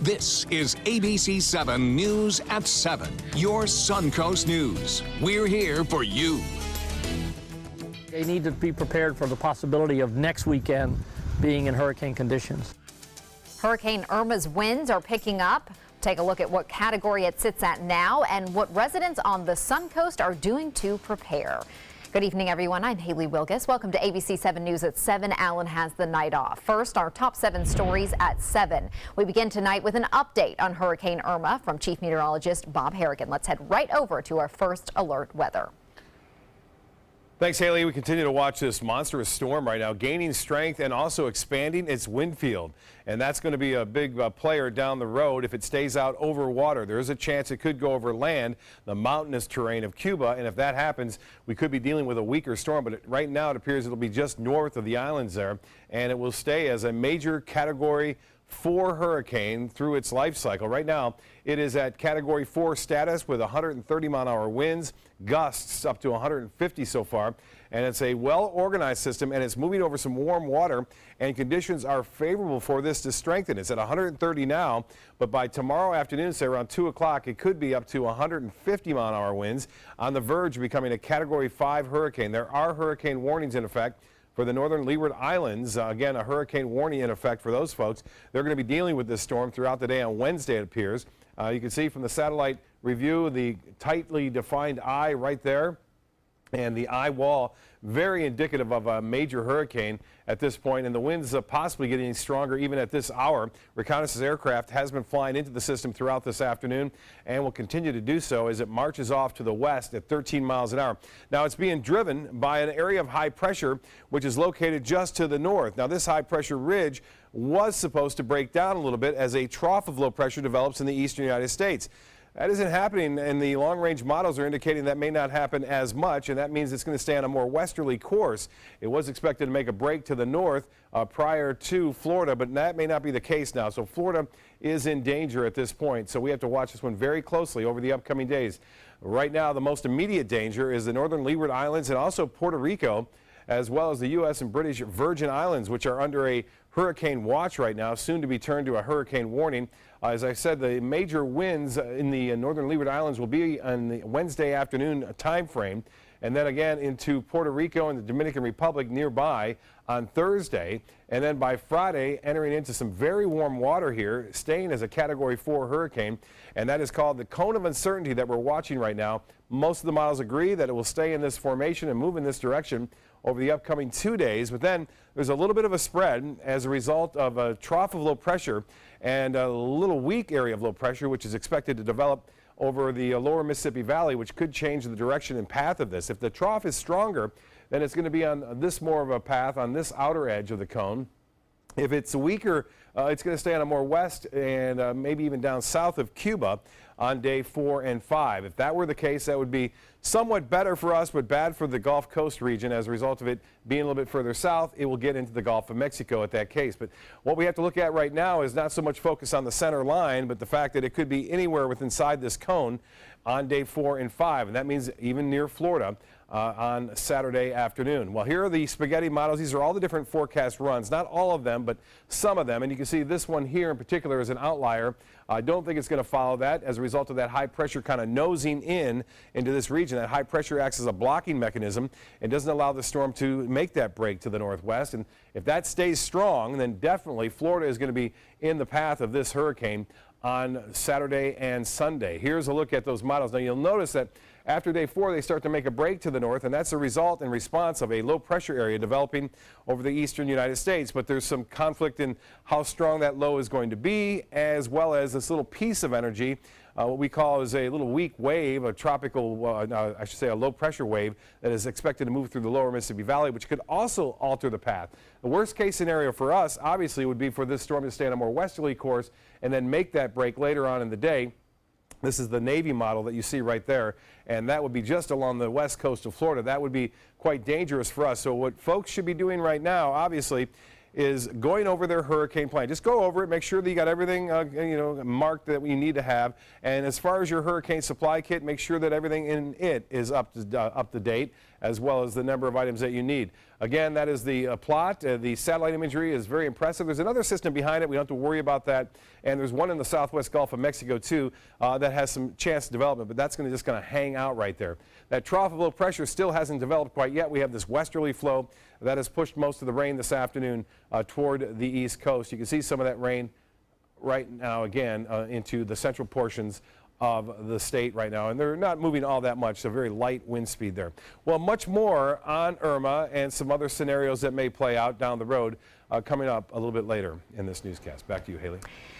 This is ABC 7 News at 7, your Suncoast News. We're here for you. They need to be prepared for the possibility of next weekend being in hurricane conditions. Hurricane Irma's winds are picking up. Take a look at what category it sits at now and what residents on the Suncoast are doing to prepare. Good evening, everyone. I'm Haley Wilgus. Welcome to ABC 7 News at 7. Alan has the night off. First, our top 7 stories at 7. We begin tonight with an update on Hurricane Irma from Chief Meteorologist Bob Harrigan. Let's head right over to our first alert weather. Thanks, Haley. We continue to watch this monstrous storm right now, gaining strength and also expanding its wind field. And that's going to be a big player down the road if it stays out over water. There is a chance it could go over land, the mountainous terrain of Cuba. And if that happens, we could be dealing with a weaker storm. But right now, it appears it'll be just north of the islands there. And it will stay as a major Category 4 hurricane through its life cycle. Right now, it is at Category 4 status with 130-mile-an-hour winds, gusts up to 150 so far. And it's a well-organized system, and it's moving over some warm water, and conditions are favorable for this to strengthen. It's at 130 now, but by tomorrow afternoon, say around 2 o'clock, it could be up to 150-mile-an-hour winds, on the verge of becoming a Category 5 hurricane. There are hurricane warnings in effect for the northern Leeward Islands. Again, a hurricane warning in effect for those folks. They're going to be dealing with this storm throughout the day on Wednesday, it appears. You can see from the satellite review the tightly defined eye right there. And the eye wall, very indicative of a major hurricane at this point, and the winds possibly getting stronger even at this hour. Reconnaissance aircraft has been flying into the system throughout this afternoon and will continue to do so as it marches off to the west at 13 miles an hour. Now, it's being driven by an area of high pressure, which is located just to the north. Now, this high pressure ridge was supposed to break down a little bit as a trough of low pressure develops in the eastern United States. That isn't happening, and the long-range models are indicating that may not happen as much, and that means it's going to stay on a more westerly course. It was expected to make a break to the north prior to Florida, but that may not be the case now. So Florida is in danger at this point, so we have to watch this one very closely over the upcoming days. Right now, the most immediate danger is the northern Leeward Islands and also Puerto Rico, as well as the U.S. and British Virgin Islands, which are under a hurricane watch right now, soon to be turned to a hurricane warning. As I said, the major winds in the northern Leeward Islands will be on the Wednesday afternoon time frame, and then again into Puerto Rico and the Dominican Republic nearby on Thursday, and then by Friday entering into some very warm water here, staying as a Category 4 hurricane, and that is called the cone of uncertainty that we're watching right now. Most of the models agree that it will stay in this formation and move in this direction over the upcoming 2 days, but then there's a little bit of a spread as a result of a trough of low pressure and a little weak area of low pressure, which is expected to develop over the lower Mississippi Valley, which could change the direction and path of this. If the trough is stronger, then it's going to be on this more of a path on this outer edge of the cone. If it's weaker, it's going to stay on a more west and maybe even down south of Cuba on day 4 and 5. If that were the case, that would be somewhat better for us, but bad for the Gulf Coast region as a result of it being a little bit further south. It will get into the Gulf of Mexico at that case. But what we have to look at right now is not so much focus on the center line, but the fact that it could be anywhere within inside this cone on day 4 and 5, and that means even near Florida on Saturday afternoon. Well, here are the spaghetti models. These are all the different forecast runs, not all of them, but some of them, and you can see this one here in particular is an outlier. I don't think it's going to follow that as a result of that high pressure kind of nosing into this region. That high pressure acts as a blocking mechanism and doesn't allow the storm to make that break to the northwest, and if that stays strong, then definitely Florida is going to be in the path of this hurricane on Saturday and Sunday. Here's a look at those models. Now, you'll notice that after day 4, they start to make a break to the north, and that's a result in response of a low pressure area developing over the eastern United States. But there's some conflict in how strong that low is going to be, as well as this little piece of energy, what we call is a little weak wave, a tropical, I should say a low pressure wave that is expected to move through the lower Mississippi Valley, which could also alter the path. The worst case scenario for us, obviously, would be for this storm to stay on a more westerly course and then make that break later on in the day. This is the Navy model that you see right there, and that would be just along the west coast of Florida. That would be quite dangerous for us. So what folks should be doing right now, obviously, is going over their hurricane plan. Just go over it, make sure that you got everything marked that you need to have. And as far as your hurricane supply kit, make sure that everything in it is up to date. as well as the number of items that you need. Again, that is the plot. The satellite imagery is very impressive. There's another system behind it. We don't have to worry about that. And there's one in the southwest Gulf of Mexico, too, that has some chance of development, but that's just going to hang out right there. That trough of low pressure still hasn't developed quite yet. We have this westerly flow that has pushed most of the rain this afternoon toward the east coast. You can see some of that rain right now again into the central portions of the state right now, and they're not moving all that much, so very light wind speed there. Well, much more on Irma and some other scenarios that may play out down the road coming up a little bit later in this newscast. Back to you, Haley.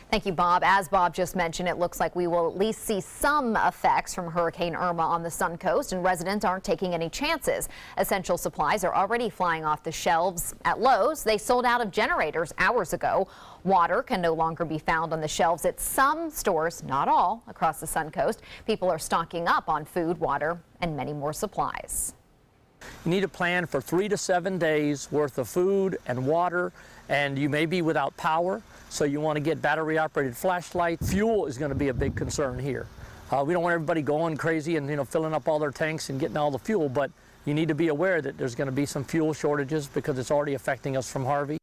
Thank you, Bob. As Bob just mentioned, it looks like we will at least see some effects from Hurricane Irma on the Suncoast, and residents aren't taking any chances. Essential supplies are already flying off the shelves at Lowe's. They sold out of generators hours ago. Water can no longer be found on the shelves at some stores, not all, across the Suncoast. People are stocking up on food, water, and many more supplies. You need a plan for 3 to 7 days worth of food and water, and you may be without power, so you want to get battery-operated flashlights. Fuel is going to be a big concern here. We don't want everybody going crazy and filling up all their tanks and getting all the fuel, but you need to be aware that there's going to be some fuel shortages because it's already affecting us from Harvey.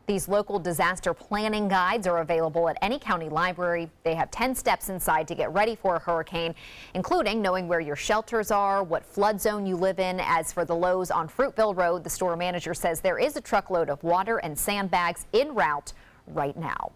These local disaster planning guides are available at any county library. They have 10 steps inside to get ready for a hurricane, including knowing where your shelters are, what flood zone you live in. As for the Lowe's on Fruitville Road, the store manager says there is a truckload of water and sandbags en route right now.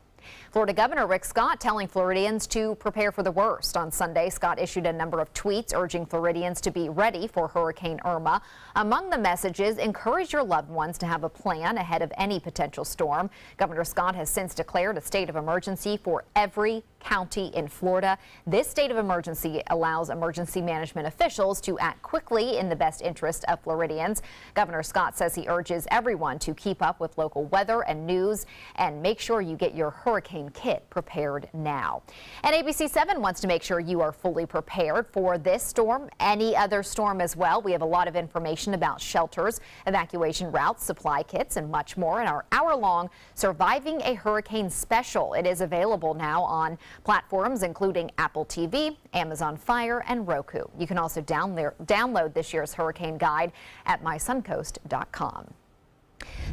Florida Governor Rick Scott telling Floridians to prepare for the worst. On Sunday, Scott issued a number of tweets urging Floridians to be ready for Hurricane Irma. Among the messages, encourage your loved ones to have a plan ahead of any potential storm. Governor Scott has since declared a state of emergency for every county in Florida. This state of emergency allows emergency management officials to act quickly in the best interest of Floridians. Governor Scott says he urges everyone to keep up with local weather and news and make sure you get your hurricane kit prepared now. And ABC 7 wants to make sure you are fully prepared for this storm, any other storm as well. We have a lot of information about shelters, evacuation routes, supply kits, and much more in our hour-long Surviving a Hurricane special. It is available now on platforms including Apple TV, Amazon Fire, and Roku. You can also download this year's hurricane guide at mysuncoast.com.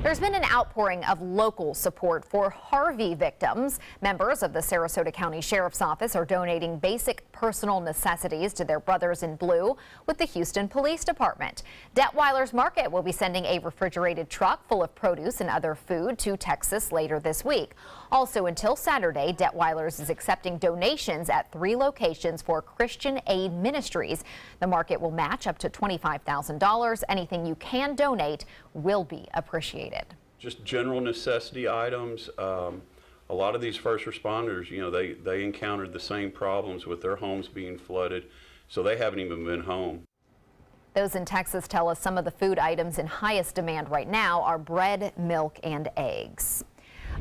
There's been an outpouring of local support for Harvey victims. Members of the Sarasota County Sheriff's Office are donating basic personal necessities to their brothers in blue with the Houston Police Department. Detweiler's Market will be sending a refrigerated truck full of produce and other food to Texas later this week. Also, until Saturday, Detweiler's is accepting donations at 3 locations for Christian Aid Ministries. The market will match up to $25,000. Anything you can donate will be appreciated. Just general necessity items. A lot of these first responders, they encountered the same problems with their homes being flooded, so they haven't even been home. Those in Texas tell us some of the food items in highest demand right now are bread, milk, and eggs.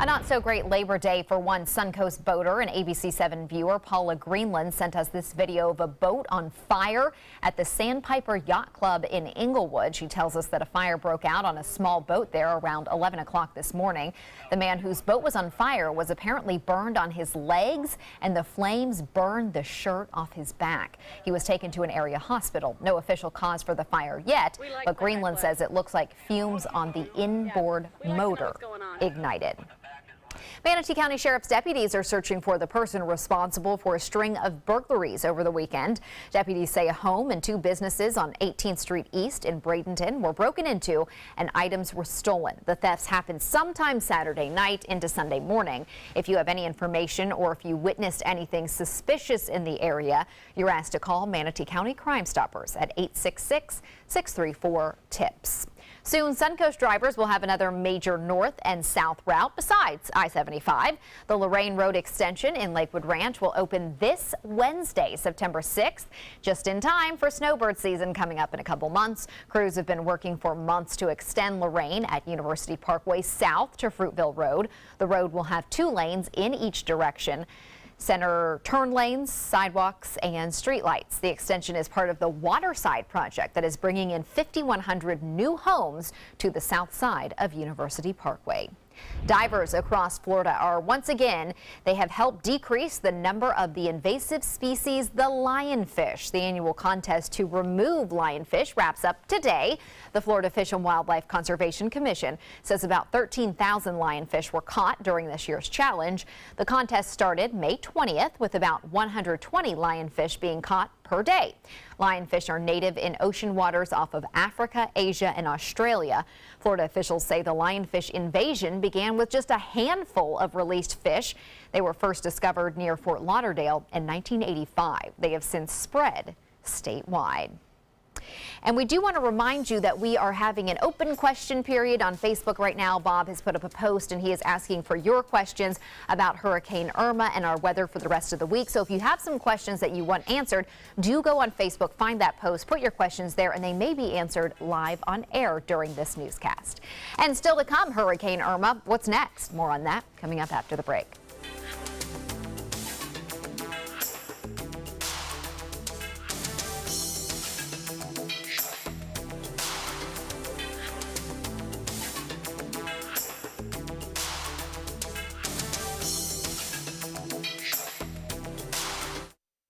A not-so-great Labor Day for one Suncoast boater. An ABC 7 viewer, Paula Greenland, sent us this video of a boat on fire at the Sandpiper Yacht Club in Inglewood. She tells us that a fire broke out on a small boat there around 11 o'clock this morning. The man whose boat was on fire was apparently burned on his legs, and the flames burned the shirt off his back. He was taken to an area hospital. No official cause for the fire yet, but Greenland says it looks like fumes on the inboard motor ignited. Manatee County Sheriff's deputies are searching for the person responsible for a string of burglaries over the weekend. Deputies say a home and 2 businesses on 18th Street East in Bradenton were broken into and items were stolen. The thefts happened sometime Saturday night into Sunday morning. If you have any information or if you witnessed anything suspicious in the area, you're asked to call Manatee County Crime Stoppers at 866-634-TIPS. Soon, Suncoast drivers will have another major north and south route besides I-75. The Lorraine Road extension in Lakewood Ranch will open this Wednesday, September 6th, just in time for snowbird season coming up in a couple months. Crews have been working for months to extend Lorraine at University Parkway south to Fruitville Road. The road will have 2 lanes in each direction. Center turn lanes, sidewalks, and streetlights. The extension is part of the Waterside project that is bringing in 5,100 new homes to the south side of University Parkway. Divers across Florida are once again, they have helped decrease the number of the invasive species, the lionfish. The annual contest to remove lionfish wraps up today. The Florida Fish and Wildlife Conservation Commission says about 13,000 lionfish were caught during this year's challenge. The contest started May 20th with about 120 lionfish being caught per day. Lionfish are native in ocean waters off of Africa, Asia, and Australia. Florida officials say the lionfish invasion began with just a handful of released fish. They were first discovered near Fort Lauderdale in 1985. They have since spread statewide. And we do want to remind you that we are having an open question period on Facebook right now. Bob has put up a post and he is asking for your questions about Hurricane Irma and our weather for the rest of the week. So if you have some questions that you want answered, do go on Facebook, find that post, put your questions there, and they may be answered live on air during this newscast. And still to come, Hurricane Irma. What's next? More on that coming up after the break.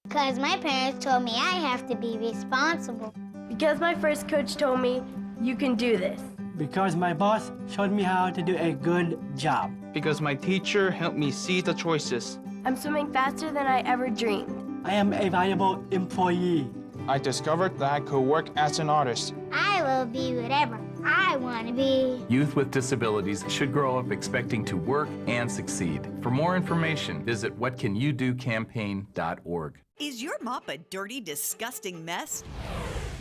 Because my parents told me I have to be responsible. Because my first coach told me, you can do this. Because my boss showed me how to do a good job. Because my teacher helped me see the choices. I'm swimming faster than I ever dreamed. I am a valuable employee. I discovered that I could work as an artist. I will be whatever I want to be. Youth with disabilities should grow up expecting to work and succeed. For more information, visit whatcanyoudocampaign.org. Is your mop a dirty, disgusting mess?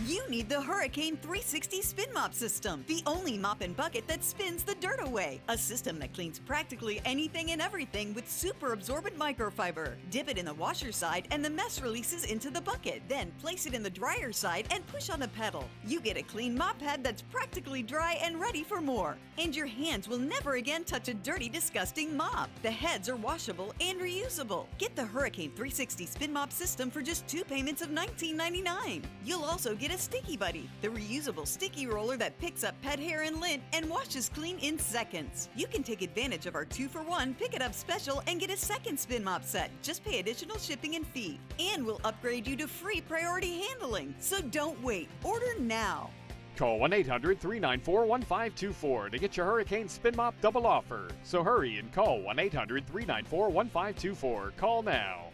You need the Hurricane 360 Spin Mop System, the only mop and bucket that spins the dirt away. A system that cleans practically anything and everything with super absorbent microfiber. Dip it in the washer side and the mess releases into the bucket. Then place it in the dryer side and push on the pedal. You get a clean mop pad that's practically dry and ready for more. And your hands will never again touch a dirty, disgusting mop. The heads are washable and reusable. Get the Hurricane 360 Spin Mop System for just 2 payments of $19.99. You'll also get a Sticky Buddy, the reusable sticky roller that picks up pet hair and lint and washes clean in seconds. You can take advantage of our 2-for-1 Pick It Up special and get a second spin mop set. Just pay additional shipping and fee. And we'll upgrade you to free priority handling. So don't wait. Order now. Call 1-800-394-1524 to get your Hurricane Spin Mop double offer. So hurry and call 1-800-394-1524. Call now.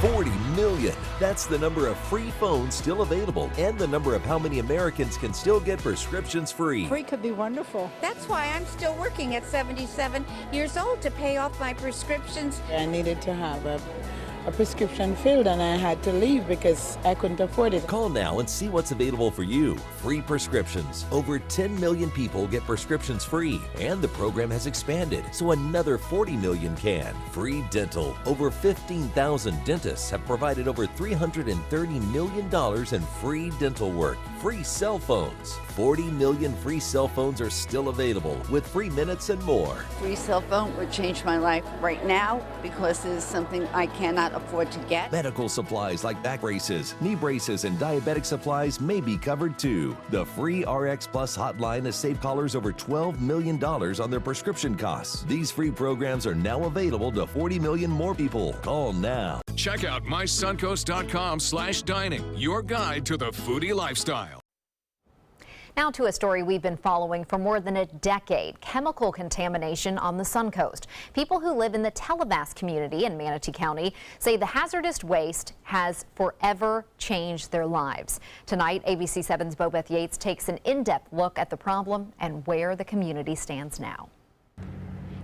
40 million. That's the number of free phones still available and the number of how many Americans can still get prescriptions free. Free could be wonderful. That's why I'm still working at 77 years old to pay off my prescriptions. I needed to have a prescription filled and I had to leave because I couldn't afford it. Call now and see what's available for you. Free prescriptions. Over 10 million people get prescriptions free, and the program has expanded so another 40 million can. Free dental. Over 15,000 dentists have provided over $330 million in free dental work. Free cell phones. 40 million free cell phones are still available with free minutes and more. Free cell phone would change my life right now because it is something I cannot afford to get. Medical supplies like back braces, knee braces, and diabetic supplies may be covered too. The free RX Plus hotline has saved callers over $12 million on their prescription costs. These free programs are now available to 40 million more people. Call now. Check out mysuncoast.com/dining, your guide to the foodie lifestyle. Now to a story we've been following for more than a decade, chemical contamination on the Suncoast. People who live in the Telebass community in Manatee County say the hazardous waste has forever changed their lives. Tonight, ABC 7's Bobeth Yates takes an in-depth look at the problem and where the community stands now.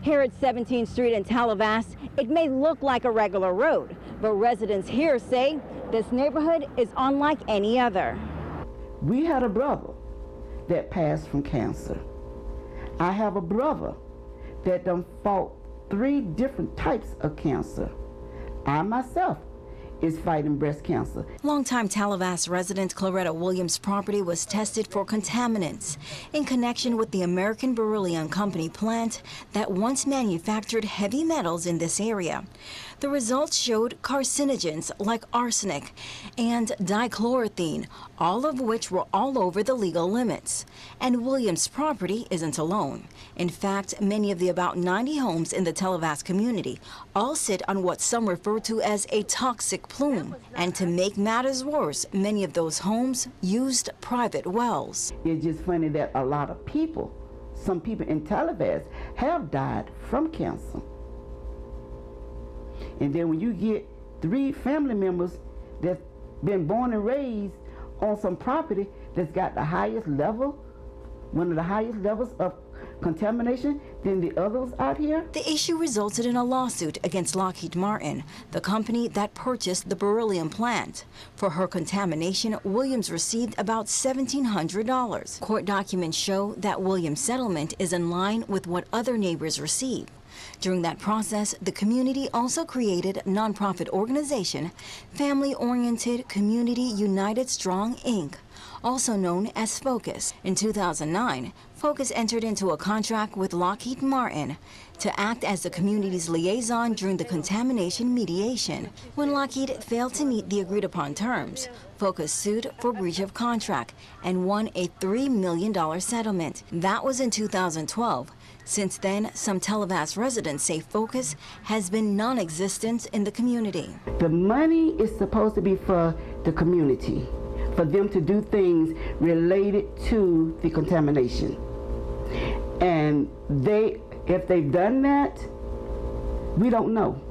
Here at 17th Street in Telebass, it may look like a regular road, but residents here say this neighborhood is unlike any other. We had a brother that passed from cancer. I have a brother that done fought 3 different types of cancer. I myself is fighting breast cancer. Longtime Tallahassee resident Claretta Williams' property was tested for contaminants in connection with the American Beryllium Company plant that once manufactured heavy metals in this area. The results showed carcinogens like arsenic and dichloroethene, all of which were all over the legal limits. And Williams' property isn't alone. In fact, many of the about 90 homes in the Tallahassee community all sit on what some refer to as a toxic plume. And to make matters worse, many of those homes used private wells. It's just funny that a lot of people, some people in Tallahassee, have died from cancer. And then when you get 3 family members that's been born and raised on some property that's got the highest level, one of the highest levels of contamination than the others out here. The issue resulted in a lawsuit against Lockheed Martin, the company that purchased the beryllium plant. For her contamination, Williams received about $1,700. Court documents show that Williams' settlement is in line with what other neighbors receive. During that process, the community also created a nonprofit organization, Family-Oriented Community United Strong, Inc., also known as Focus. In 2009, Focus entered into a contract with Lockheed Martin to act as the community's liaison during the contamination mediation. When Lockheed failed to meet the agreed-upon terms, Focus sued for breach of contract and won a $3 million settlement. That was in 2012. Since then, some Tallahassee residents say Focus has been non-existent in the community. The money is supposed to be for the community, for them to do things related to the contamination. And if they've done that, we don't know.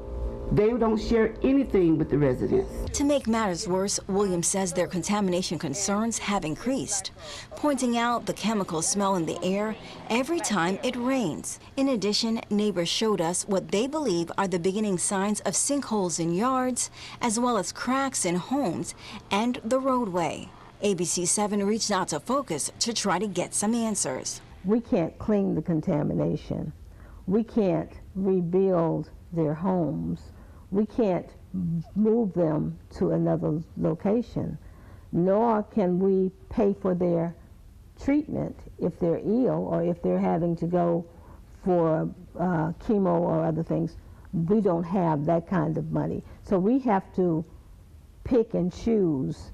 They don't share anything with the residents. To make matters worse, Williams says their contamination concerns have increased, pointing out the chemical smell in the air every time it rains. In addition, neighbors showed us what they believe are the beginning signs of sinkholes in yards, as well as cracks in homes and the roadway. ABC 7 reached out to Focus to try to get some answers. We can't clean the contamination. We can't rebuild their homes. We can't move them to another location, nor can we pay for their treatment if they're ill or if they're having to go for chemo or other things. We don't have that kind of money. So we have to pick and choose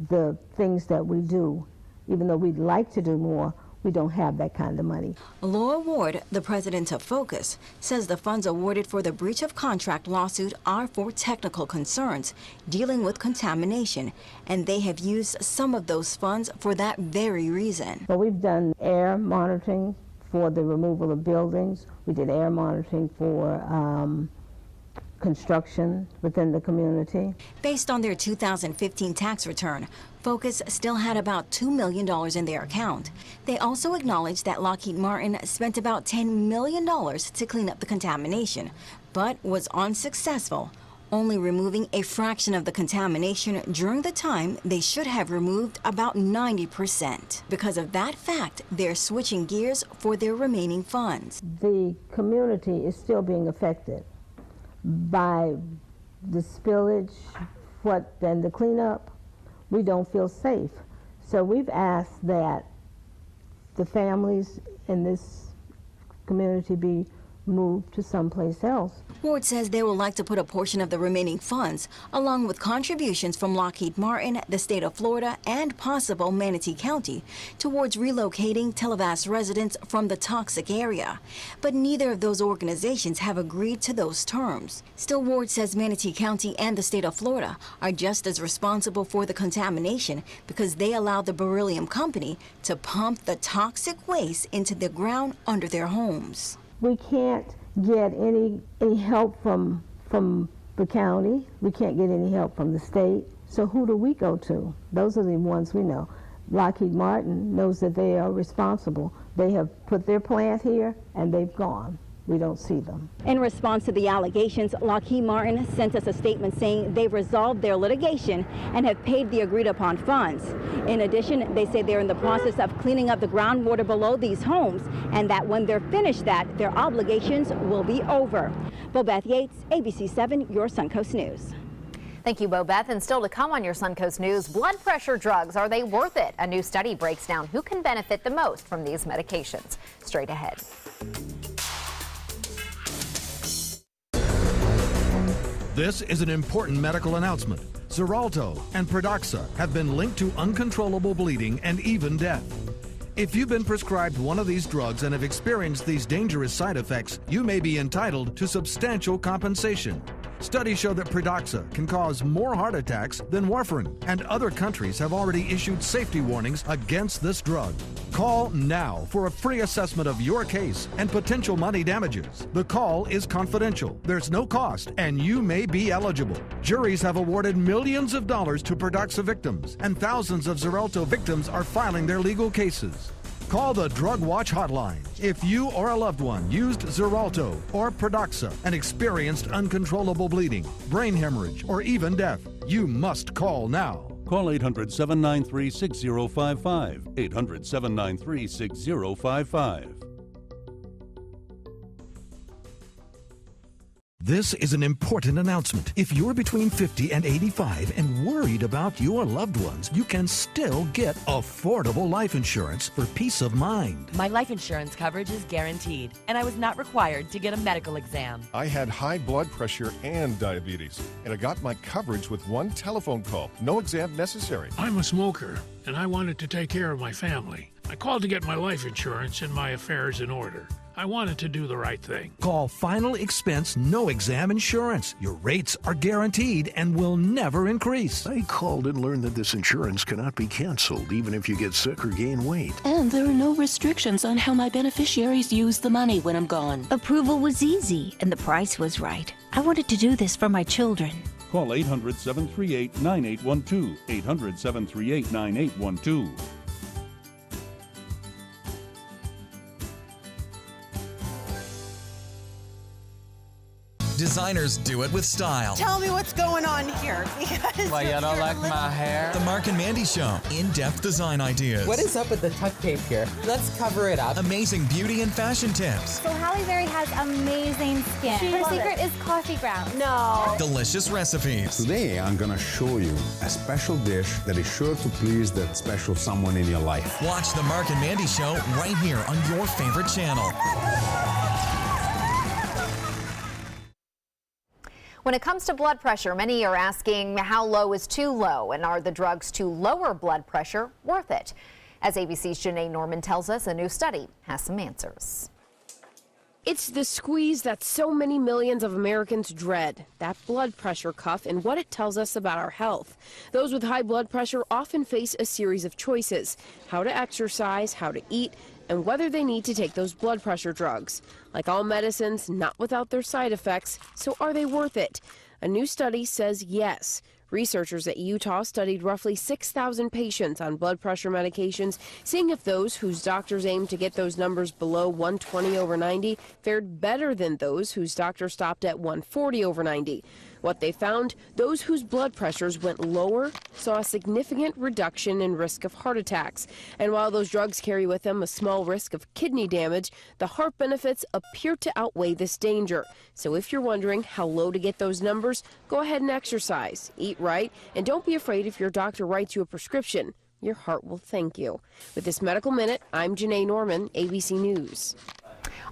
the things that we do. Even though we'd like to do more, we don't have that kind of money. Laura Ward, the president of Focus, says the funds awarded for the breach of contract lawsuit are for technical concerns dealing with contamination, and they have used some of those funds for that very reason. Well, we've done air monitoring for the removal of buildings. We did air monitoring for construction within the community. Based on their 2015 tax return, Focus still had about $2 million in their account. They also acknowledged that Lockheed Martin spent about $10 million to clean up the contamination, but was unsuccessful, only removing a fraction of the contamination during the time they should have removed about 90%. Because of that fact, they're switching gears for their remaining funds. The community is still being affected by the spillage, and the cleanup. We don't feel safe. So we've asked that the families in this community be moved to someplace else. Ward says they would like to put a portion of the remaining funds, along with contributions from Lockheed Martin, the state of Florida, and possible Manatee County, towards relocating Tallahassee residents from the toxic area. But neither of those organizations have agreed to those terms. Still, Ward says Manatee County and the state of Florida are just as responsible for the contamination because they allowed the beryllium company to pump the toxic waste into the ground under their homes. We can't get any help from the county. We can't get any help from the state. So who do we go to? Those are the ones we know. Lockheed Martin knows that they are responsible. They have put their plant here and they've gone. We don't see them. In response to the allegations, Lockheed Martin sent us a statement saying they've resolved their litigation and have paid the agreed upon funds. In addition, they say they're in the process of cleaning up the groundwater below these homes and that when they're finished that, their obligations will be over. Bobeth Yates, ABC 7, your Suncoast News. Thank you, Bobeth. And still to come on your Suncoast News, blood pressure drugs, are they worth it? A new study breaks down who can benefit the most from these medications. Straight ahead. This is an important medical announcement. Xarelto and Pradaxa have been linked to uncontrollable bleeding and even death. If you've been prescribed one of these drugs and have experienced these dangerous side effects, you may be entitled to substantial compensation. Studies show that Pradaxa can cause more heart attacks than warfarin, and other countries have already issued safety warnings against this drug. Call now for a free assessment of your case and potential money damages. The call is confidential, there's no cost, and you may be eligible. Juries have awarded millions of dollars to Pradaxa victims, and thousands of Xarelto victims are filing their legal cases. Call the Drug Watch hotline if you or a loved one used Xarelto or Pradaxa and experienced uncontrollable bleeding, brain hemorrhage, or even death. You must call now. Call 800-793-6055. 800-793-6055. This is an important announcement. If you're between 50 and 85 and worried about your loved ones, you can still get affordable life insurance for peace of mind. My life insurance coverage is guaranteed, and I was not required to get a medical exam. I had high blood pressure and diabetes, and I got my coverage with one telephone call. No exam necessary. I'm a smoker, and I wanted to take care of my family. I called to get my life insurance and my affairs in order. I wanted to do the right thing. Call Final Expense No Exam Insurance. Your rates are guaranteed and will never increase. I called and learned that this insurance cannot be canceled even if you get sick or gain weight. And there are no restrictions on how my beneficiaries use the money when I'm gone. Approval was easy and the price was right. I wanted to do this for my children. Call 800-738-9812. 800-738-9812. Designers do it with style. Tell me what's going on here. Why, you don't like my hair? The Mark and Mandy Show. In-depth design ideas. What is up with the tuck tape here? Let's cover it up. Amazing beauty and fashion tips. So Halle Berry has amazing skin. Her secret is coffee grounds. No. Delicious recipes. Today, I'm going to show you a special dish that is sure to please that special someone in your life. Watch The Mark and Mandy Show right here on your favorite channel. When it comes to blood pressure, many are asking how low is too low, and are the drugs to lower blood pressure worth it? As ABC's Janae Norman tells us, a new study has some answers. It's the squeeze that so many millions of Americans dread, that blood pressure cuff, and what it tells us about our health. Those with high blood pressure often face a series of choices: how to exercise, how to eat, and whether they need to take those blood pressure drugs. Like all medicines, not without their side effects, so are they worth it? A new study says yes. Researchers at Utah studied roughly 6,000 patients on blood pressure medications, seeing if those whose doctors aimed to get those numbers below 120/90 fared better than those whose doctor stopped at 140/90. What they found, those whose blood pressures went lower saw a significant reduction in risk of heart attacks. And while those drugs carry with them a small risk of kidney damage, the heart benefits appear to outweigh this danger. So if you're wondering how low to get those numbers, go ahead and exercise, eat right, and don't be afraid if your doctor writes you a prescription. Your heart will thank you. With this Medical Minute, I'm Janae Norman, ABC News.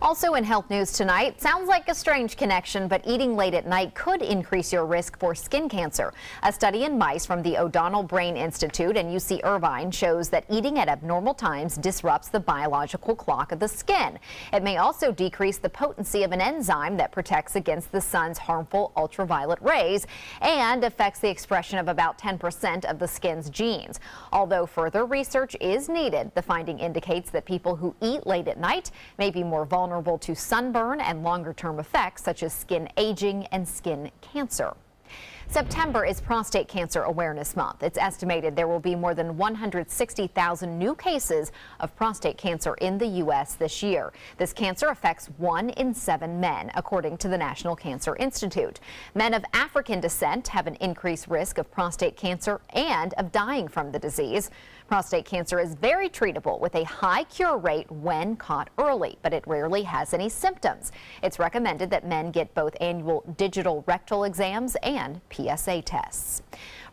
Also in health news tonight, sounds like a strange connection, but eating late at night could increase your risk for skin cancer. A study in mice from the O'Donnell Brain Institute and UC Irvine shows that eating at abnormal times disrupts the biological clock of the skin. It may also decrease the potency of an enzyme that protects against the sun's harmful ultraviolet rays and affects the expression of about 10% of the skin's genes. Although further research is needed, the finding indicates that people who eat late at night may be more vulnerable to sunburn and longer-term effects such as skin aging and skin cancer. September is Prostate Cancer Awareness Month. It's estimated there will be more than 160,000 new cases of prostate cancer in the U.S. this year. This cancer affects 1 in 7 men, according to the National Cancer Institute. Men of African descent have an increased risk of prostate cancer and of dying from the disease. Prostate cancer is very treatable with a high cure rate when caught early, but it rarely has any symptoms. It's recommended that men get both annual digital rectal exams and PSA tests.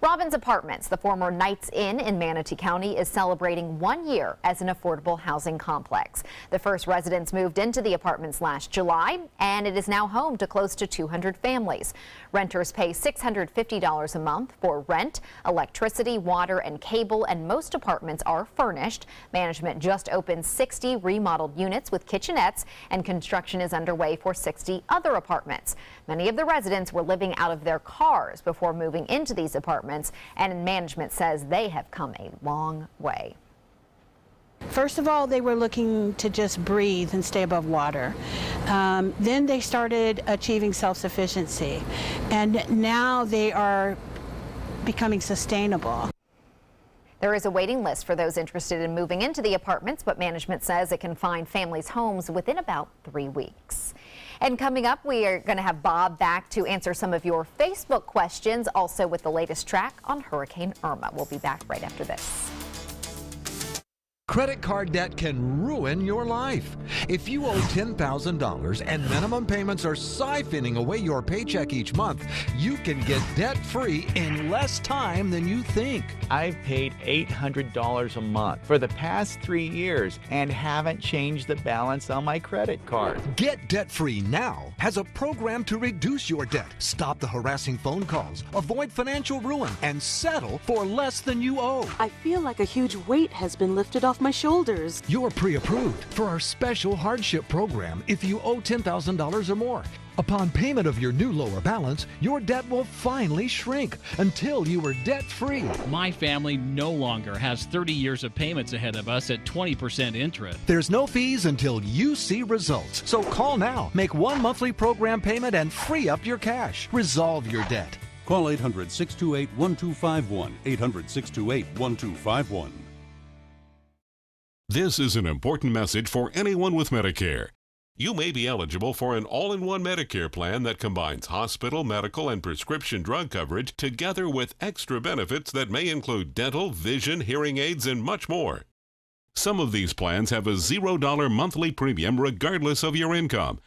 Robbins Apartments, the former Knights Inn in Manatee County, is celebrating 1 year as an affordable housing complex. The first residents moved into the apartments last July, and it is now home to close to 200 families. Renters pay $650 a month for rent, electricity, water, and cable, and most apartments are furnished. Management just opened 60 remodeled units with kitchenettes, and construction is underway for 60 other apartments. Many of the residents were living out of their cars before moving into these apartments, and management says they have come a long way. First of all, they were looking to just breathe and stay above water. Then they started achieving self-sufficiency, and now they are becoming sustainable. There is a waiting list for those interested in moving into the apartments, but management says it can find families homes within about 3 weeks. And coming up, we are going to have Bob back to answer some of your Facebook questions, also with the latest track on Hurricane Irma. We'll be back right after this. Credit card debt can ruin your life. If you owe $10,000 and minimum payments are siphoning away your paycheck each month, you can get debt-free in less time than you think. I've paid $800 a month for the past 3 years and haven't changed the balance on my credit card. Get debt-free now has a program to reduce your debt, stop the harassing phone calls, avoid financial ruin, and settle for less than you owe. I feel like a huge weight has been lifted off my shoulders. You're pre-approved for our special hardship program if you owe $10,000 or more. Upon payment of your new lower balance, your debt will finally shrink until you are debt-free. My family no longer has 30 years of payments ahead of us at 20% interest. There's no fees until you see results. So call now, make one monthly program payment, and free up your cash. Resolve your debt. Call 800-628-1251, 800-628-1251. This is an important message for anyone with Medicare. You may be eligible for an all-in-one Medicare plan that combines hospital, medical, and prescription drug coverage together with extra benefits that may include dental, vision, hearing aids, and much more. Some of these plans have a $0 monthly premium regardless of your income.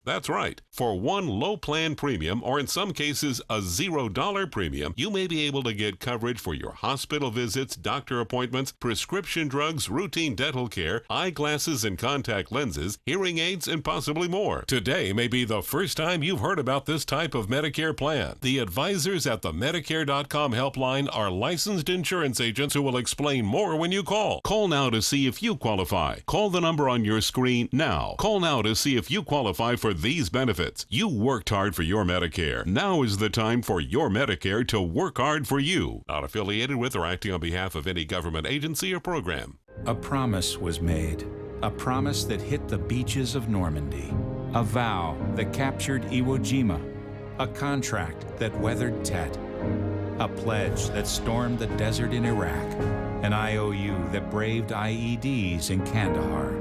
That's right. For one low plan premium, or in some cases a $0 premium, you may be able to get coverage for your hospital visits, doctor appointments, prescription drugs, routine dental care, eyeglasses and contact lenses, hearing aids, and possibly more. Today may be the first time you've heard about this type of Medicare plan. The advisors at the Medicare.com helpline are licensed insurance agents who will explain more when you call. Call now to see if you qualify. Call the number on your screen now. Call now to see if you qualify for these benefits. You worked hard for your Medicare. Now is the time for your Medicare to work hard for you. Not affiliated with or acting on behalf of any government agency or program. A promise was made. A promise that hit the beaches of Normandy. A vow that captured Iwo Jima. A contract that weathered Tet. A pledge that stormed the desert in Iraq. An IOU that braved IEDs in Kandahar.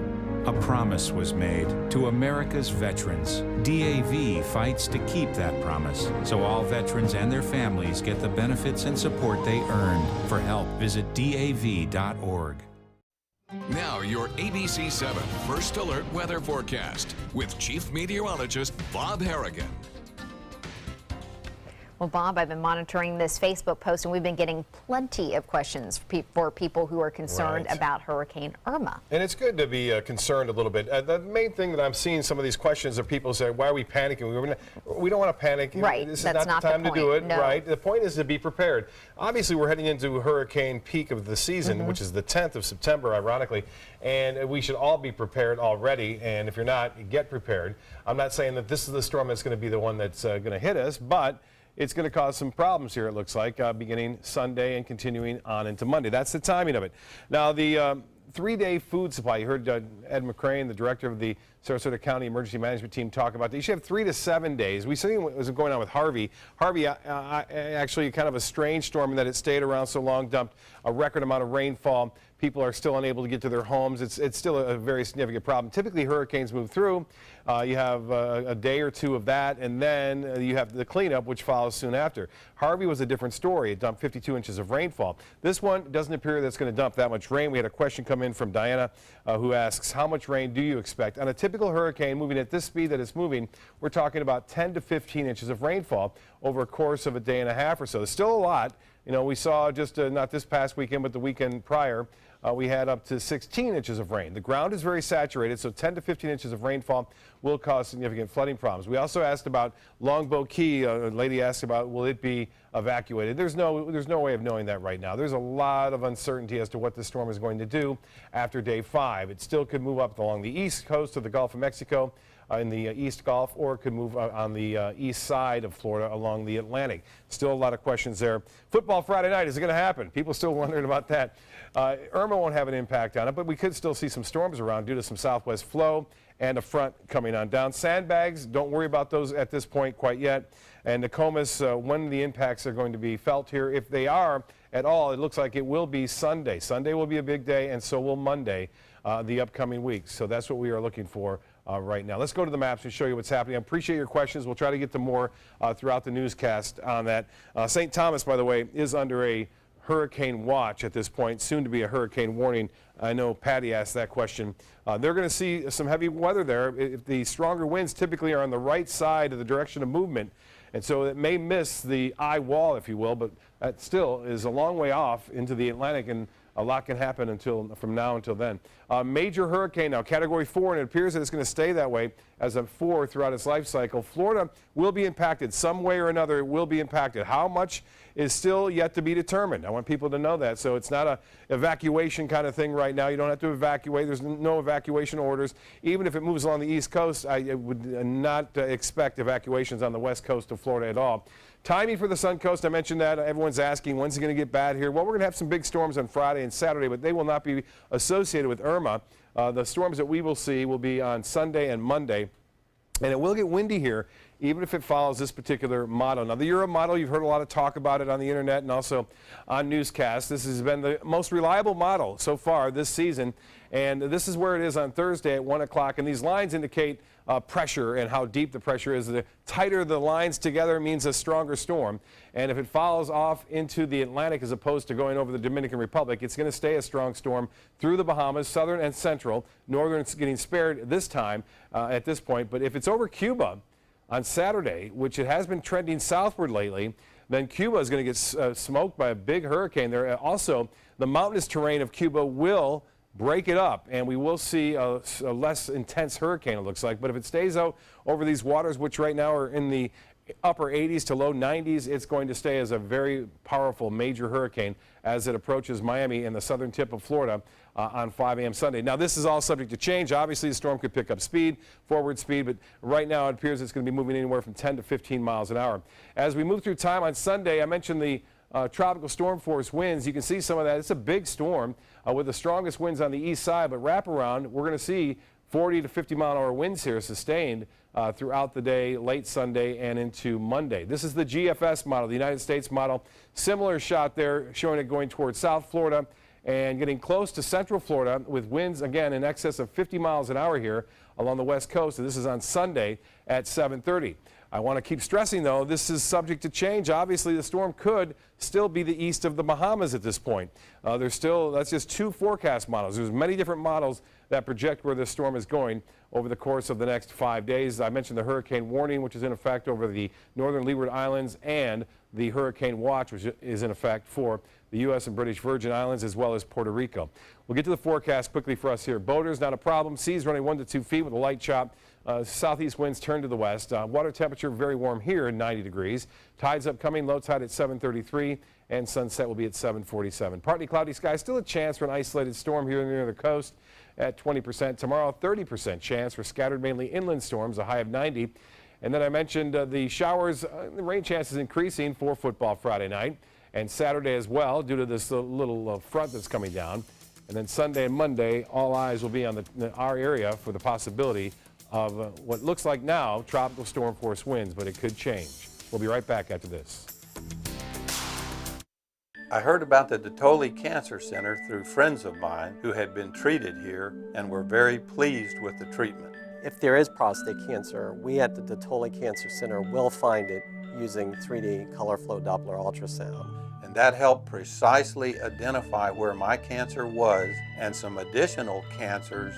A promise was made to America's veterans. DAV fights to keep that promise, so all veterans and their families get the benefits and support they earned. For help, visit DAV.org. Now your ABC 7 First Alert Weather Forecast with Chief Meteorologist Bob Harrigan. Well, Bob, I've been monitoring this Facebook post, and we've been getting plenty of questions for people who are concerned about Hurricane Irma. And it's good to be concerned a little bit. The main thing that I'm seeing some of these questions are people say, why are we panicking? We don't want to panic. Right. This is not the time to do it. No. Right. The point is to be prepared. Obviously, we're heading into a hurricane peak of the season, which is the 10th of September, ironically. And we should all be prepared already. And if you're not, get prepared. I'm not saying that this is the storm that's going to be the one that's going to hit us, but it's going to cause some problems here, it looks like, beginning Sunday and continuing on into Monday. That's the timing of it. Now, the 3-day food supply, you heard Ed McCrane, the director of the Sarasota County Emergency Management Team talk about that. You should have 3 to 7 days. We see what was going on with Harvey. Harvey, actually kind of a strange storm in that it stayed around so long, dumped a record amount of rainfall. People are still unable to get to their homes. It's still a very significant problem. Typically, hurricanes move through. You have a day or two of that, and then you have the cleanup, which follows soon after. Harvey was a different story. It dumped 52 inches of rainfall. This one doesn't appear that it's going to dump that much rain. We had a question come in from Diana who asks, how much rain do you expect? On a typical hurricane moving at this speed that it's moving, we're talking about 10 to 15 inches of rainfall over a course of a day and a half or so. It's still a lot. You know, we saw just not this past weekend, but the weekend prior, we had up to 16 inches of rain. The ground is very saturated, so 10 to 15 inches of rainfall will cause significant flooding problems. We also asked about Longboat Key. A lady asked about, will it be evacuated? There's no way of knowing that right now. There's a lot of uncertainty as to what the storm is going to do after day 5. It still could move up along the east coast of the Gulf of Mexico, in the East Gulf, or it could move on the east side of Florida along the Atlantic. Still a lot of questions there. Football Friday night, is it going to happen? People still wondering about that. Irma won't have an impact on it, but we could still see some storms around due to some southwest flow and a front coming on down. Sandbags, don't worry about those at this point quite yet. And Nokomis, when the impacts are going to be felt here, if they are at all, it looks like it will be Sunday. Sunday will be a big day, and so will Monday, the upcoming week. So that's what we are looking for right now. Let's go to the maps and show you what's happening. I appreciate your questions. We'll try to get to more throughout the newscast on that. St. Thomas, by the way, is under a hurricane watch at this point, soon to be a hurricane warning. I know Patty asked that question. They're going to see some heavy weather there. If the stronger winds typically are on the right side of the direction of movement, and so it may miss the eye wall, if you will, but that still is a long way off into the Atlantic, and a lot can happen from now until then. Major hurricane now, Category 4, and it appears that it's going to stay that way as a 4 throughout its life cycle. Florida will be impacted some way or another. It will be impacted. How much is still yet to be determined. I want people to know that. So it's not a evacuation kind of thing right now. You don't have to evacuate. There's no evacuation orders. Even if it moves along the East Coast, I would not expect evacuations on the west coast of Florida at all. Timing for the Sun Coast, I mentioned that. Everyone's asking, when's it going to get bad here? Well, we're going to have some big storms on Friday and Saturday, but they will not be associated with Irma. The storms that we will see will be on Sunday and Monday, and it will get windy here, even if it follows this particular model. Now, the Euro model, you've heard a lot of talk about it on the internet and also on newscasts. This has been the most reliable model so far this season, and this is where it is on Thursday at 1 o'clock, and these lines indicate pressure and how deep the pressure is. The tighter the lines together means a stronger storm, and if it follows off into the Atlantic as opposed to going over the Dominican Republic, it's going to stay a strong storm through the Bahamas, southern and central. Northern's getting spared this time at this point, but if it's over Cuba on Saturday, which it has been trending southward lately, then Cuba is going to get smoked by a big hurricane there. Also, the mountainous terrain of Cuba will break it up, and we will see a less intense hurricane, it looks like. But if it stays out over these waters, which right now are in the upper 80s to low 90s, it's going to stay as a very powerful major hurricane as it approaches Miami and the southern tip of Florida on 5 a.m. Sunday. Now, this is all subject to change. Obviously, the storm could pick up speed, forward speed, but right now it appears it's going to be moving anywhere from 10 to 15 miles an hour. As we move through time on Sunday, I mentioned the tropical storm force winds. You can see some of that. It's a big storm with the strongest winds on the east side, but wrap around, we're going to see 40 to 50 mile an hour winds here sustained throughout the day, late Sunday and into Monday. This is the GFS model, the United States model. Similar shot there showing it going towards South Florida and getting close to Central Florida with winds, again, in excess of 50 miles an hour here along the west coast. And this is on Sunday at 7:30. I want to keep stressing, though, this is subject to change. Obviously, the storm could still be the east of the Bahamas at this point. That's just 2 forecast models. There's many different models that project where this storm is going over the course of the next 5 days. I mentioned the hurricane warning, which is in effect over the northern Leeward Islands, and the hurricane watch, which is in effect for the U.S. and British Virgin Islands, as well as Puerto Rico. We'll get to the forecast quickly for us here. Boaters, not a problem. Seas running 1 to 2 feet with a light chop. Southeast winds turn to the west. Water temperature very warm here at 90 degrees. Tides upcoming, low tide at 7:33, and sunset will be at 7:47. Partly cloudy skies, still a chance for an isolated storm here near the coast at 20%. Tomorrow, 30% chance for scattered mainly inland storms, a high of 90. And then I mentioned the showers, the rain chances increasing for Football Friday night and Saturday as well due to this little front that's coming down. And then Sunday and Monday, all eyes will be on our area for the possibility of what looks like now tropical storm force winds, but it could change. We'll be right back after this. I heard about the Dotoli Cancer Center through friends of mine who had been treated here and were very pleased with the treatment. If there is prostate cancer, we at the Dotoli Cancer Center will find it using 3D color flow Doppler ultrasound. And that helped precisely identify where my cancer was and some additional cancers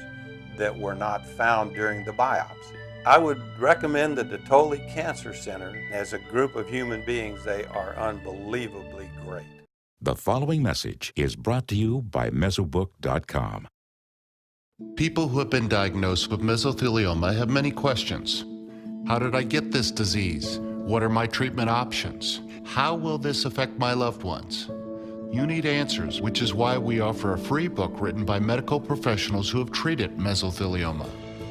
that were not found during the biopsy. I would recommend the Dotoli Cancer Center. As a group of human beings, they are unbelievably great. The following message is brought to you by Mesobook.com. People who have been diagnosed with mesothelioma have many questions. How did I get this disease? What are my treatment options? How will this affect my loved ones? You need answers, which is why we offer a free book written by medical professionals who have treated mesothelioma.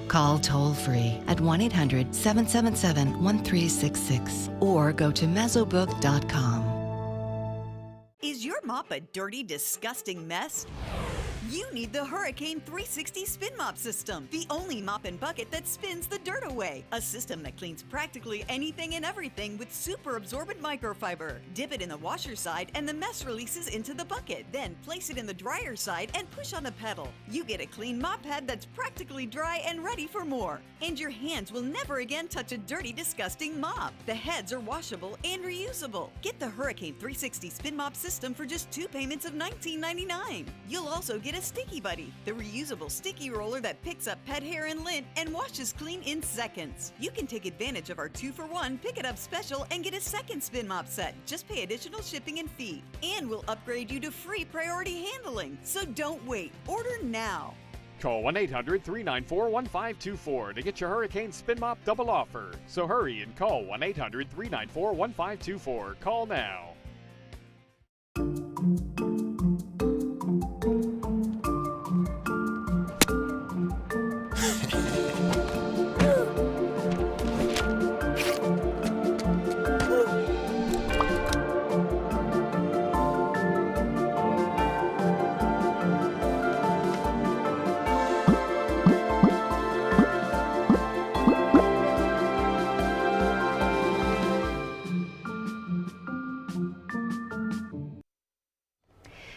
Call toll-free at 1-800-777-1366 or go to Mesobook.com. Is your mop a dirty, disgusting mess? You need the Hurricane 360 Spin Mop System, the only mop and bucket that spins the dirt away. A system that cleans practically anything and everything with super absorbent microfiber. Dip it in the washer side and the mess releases into the bucket. Then place it in the dryer side and push on the pedal. You get a clean mop pad that's practically dry and ready for more. And your hands will never again touch a dirty, disgusting mop. The heads are washable and reusable. Get the Hurricane 360 Spin Mop System for just 2 payments of $19.99. You'll also get a Sticky Buddy, the reusable sticky roller that picks up pet hair and lint and washes clean in seconds. You can take advantage of our 2-for-1 Pick It Up special and get a second spin mop set. Just pay additional shipping and fee. And we'll upgrade you to free priority handling. So don't wait. Order now. Call 1-800-394-1524 to get your Hurricane Spin Mop double offer. So hurry and call 1-800-394-1524. Call now.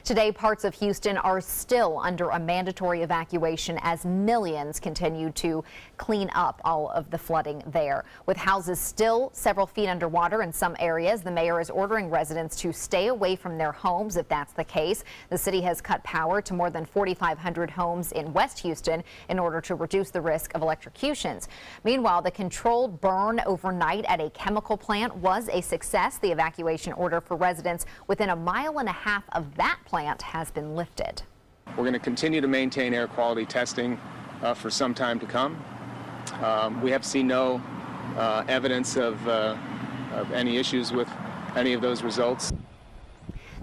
Today, parts of Houston are still under a mandatory evacuation as millions continue to clean up all of the flooding there. With houses still several feet underwater in some areas, the mayor is ordering residents to stay away from their homes if that's the case. The city has cut power to more than 4,500 homes in West Houston in order to reduce the risk of electrocutions. Meanwhile, the controlled burn overnight at a chemical plant was a success. The evacuation order for residents within 1.5 miles of that plant has been lifted. We're going to continue to maintain air quality testing for some time to come. We have seen no evidence of any issues with any of those results.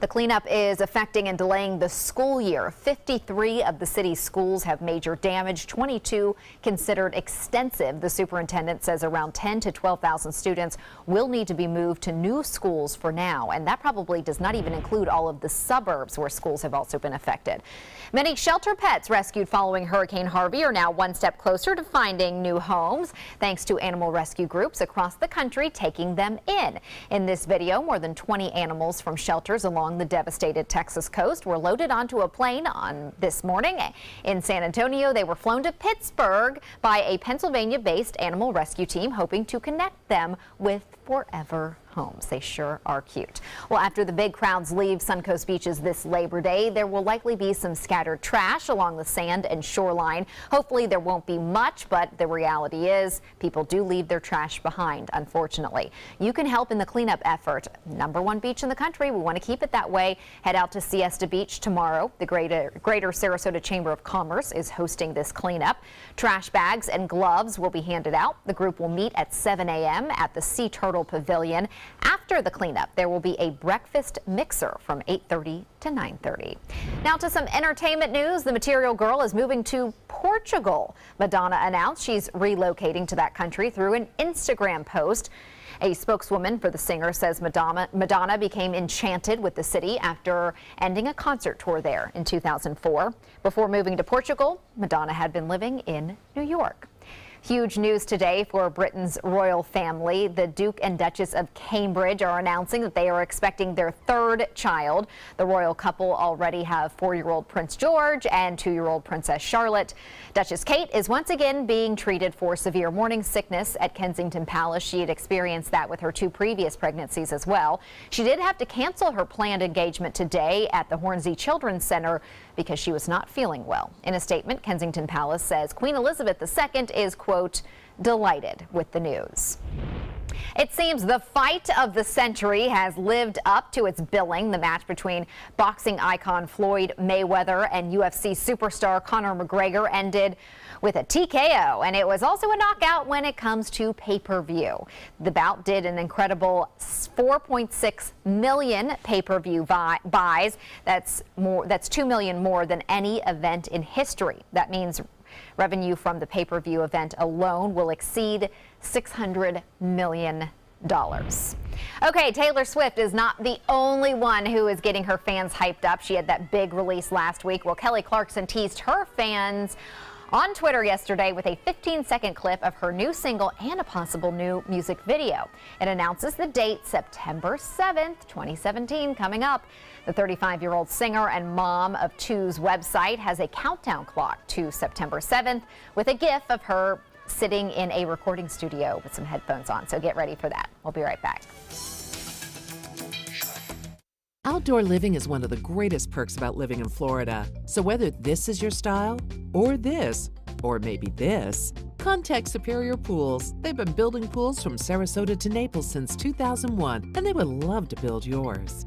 The cleanup is affecting and delaying the school year. 53 of the city's schools have major damage, 22 considered extensive. The superintendent says around 10,000 to 12,000 students will need to be moved to new schools for now, and that probably does not even include all of the suburbs where schools have also been affected. Many shelter pets rescued following Hurricane Harvey are now one step closer to finding new homes, thanks to animal rescue groups across the country taking them in. In this video, more than 20 animals from shelters along the devastated Texas coast were loaded onto a plane on this morning. In San Antonio, they were flown to Pittsburgh by a Pennsylvania-based animal rescue team, hoping to connect them with forever homes. They sure are cute. Well, after the big crowds leave Suncoast beaches this Labor Day, there will likely be some scattered trash along the sand and shoreline. Hopefully there won't be much, but the reality is people do leave their trash behind, unfortunately. You can help in the cleanup effort. #1 beach in the country. We want to keep it that way. Head out to Siesta Beach tomorrow. The Greater Sarasota Chamber of Commerce is hosting this cleanup. Trash bags and gloves will be handed out. The group will meet at 7 a.m. at the Sea Turtle Pavilion. After the cleanup, there will be a breakfast mixer from 8:30 to 9:30. Now to some entertainment news. The Material Girl is moving to Portugal. Madonna announced she's relocating to that country through an Instagram post. A spokeswoman for the singer says Madonna became enchanted with the city after ending a concert tour there in 2004. Before moving to Portugal, Madonna had been living in New York. Huge news today for Britain's royal family. The Duke and Duchess of Cambridge are announcing that they are expecting their third child. The royal couple already have 4-year-old Prince George and 2-year-old Princess Charlotte. Duchess Kate is once again being treated for severe morning sickness at Kensington Palace. She had experienced that with her 2 previous pregnancies as well. She did have to cancel her planned engagement today at the Hornsey Children's Center because she was not feeling well. In a statement, Kensington Palace says Queen Elizabeth II is, quote, delighted with the news. It seems the fight of the century has lived up to its billing. The match between boxing icon Floyd Mayweather and UFC superstar Conor McGregor ended with a TKO, and it was also a knockout when it comes to pay-per-view. The bout did an incredible 4.6 million pay-per-view buys. That's 2 million more than any event in history. That means revenue from the pay-per-view event alone will exceed $600 million. Okay, Taylor Swift is not the only one who is getting her fans hyped up. She had that big release last week. Well, Kelly Clarkson teased her fans on Twitter yesterday with a 15-second clip of her new single and a possible new music video. It announces the date, September 7th, 2017, coming up. The 35-year-old singer and mom of 2's website has a countdown clock to September 7th with a gif of her sitting in a recording studio with some headphones on. So get ready for that. We'll be right back. Outdoor living is one of the greatest perks about living in Florida. So whether this is your style, or this, or maybe this, contact Superior Pools. They've been building pools from Sarasota to Naples since 2001, and they would love to build yours.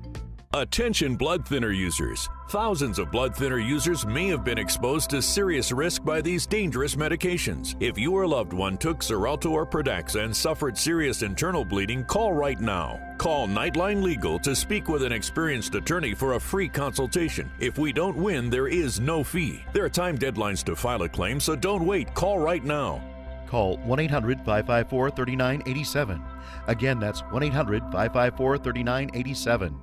Attention blood thinner users. Thousands of blood thinner users may have been exposed to serious risk by these dangerous medications. If your loved one took Xarelto or Pradaxa and suffered serious internal bleeding, call right now. Call Nightline Legal to speak with an experienced attorney for a free consultation. If we don't win, there is no fee. There are time deadlines to file a claim, so don't wait. Call right now. Call 1-800-554-3987. Again, that's 1-800-554-3987.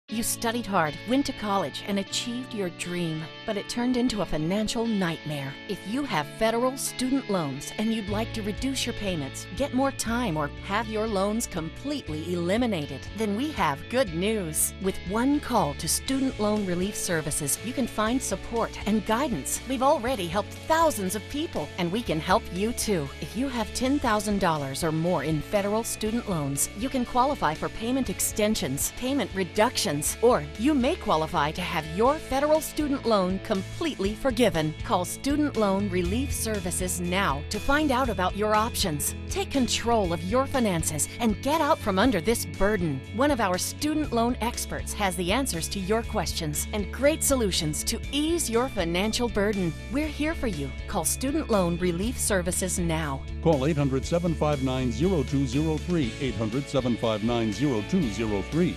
You studied hard, went to college, and achieved your dream, but it turned into a financial nightmare. If you have federal student loans and you'd like to reduce your payments, get more time, or have your loans completely eliminated, then we have good news. With one call to Student Loan Relief Services, you can find support and guidance. We've already helped thousands of people, and we can help you too. If you have $10,000 or more in federal student loans, you can qualify for payment extensions, payment reductions, or you may qualify to have your federal student loan completely forgiven. Call Student Loan Relief Services now to find out about your options. Take control of your finances and get out from under this burden. One of our student loan experts has the answers to your questions and great solutions to ease your financial burden. We're here for you. Call Student Loan Relief Services now. Call 800-759-0203, 800-759-0203.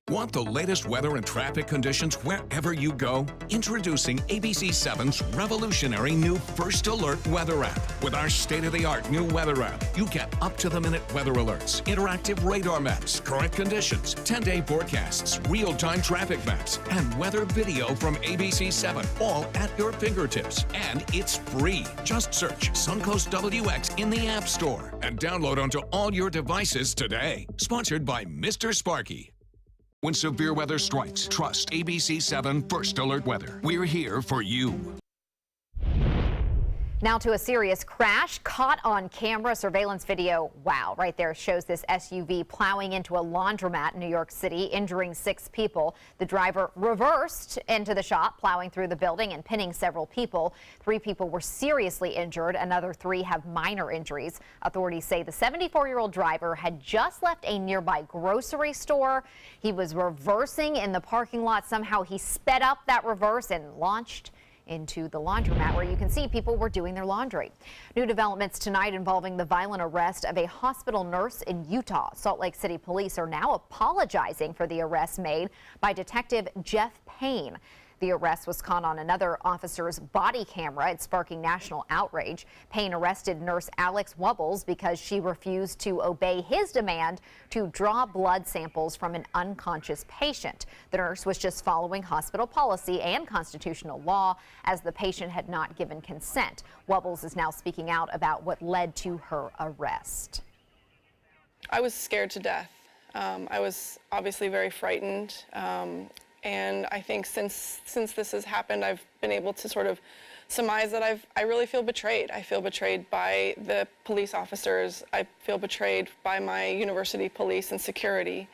Want the latest weather and traffic conditions wherever you go? Introducing ABC7's revolutionary new First Alert weather app. With our state-of-the-art new weather app, you get up-to-the-minute weather alerts, interactive radar maps, current conditions, 10-day forecasts, real-time traffic maps, and weather video from ABC7, all at your fingertips. And it's free. Just search Suncoast WX in the App Store and download onto all your devices today. Sponsored by Mr. Sparky. When severe weather strikes, trust ABC7 First Alert Weather. We're here for you. Now to a serious crash caught on camera. Surveillance video, wow, right there shows this SUV plowing into a laundromat in New York City, injuring 6 people. The driver reversed into the shop, plowing through the building and pinning several people. 3 people were seriously injured. Another 3 have minor injuries. Authorities say the 74-year-old driver had just left a nearby grocery store. He was reversing in the parking lot. Somehow he sped up that reverse and launched into the laundromat where you can see people were doing their laundry. New developments tonight involving the violent arrest of a hospital nurse in Utah. Salt Lake City police are now apologizing for the arrest made by Detective Jeff Payne. The arrest was caught on another officer's body camera. It's sparking national outrage. Payne arrested nurse Alex Wubbles because she refused to obey his demand to draw blood samples from an unconscious patient. The nurse was just following hospital policy and constitutional law as the patient had not given consent. Wubbles is now speaking out about what led to her arrest. I was scared to death. I was obviously very frightened. And I think since this has happened, I've been able to sort of surmise that I really feel betrayed. I feel betrayed by the police officers. I feel betrayed by my university police and security.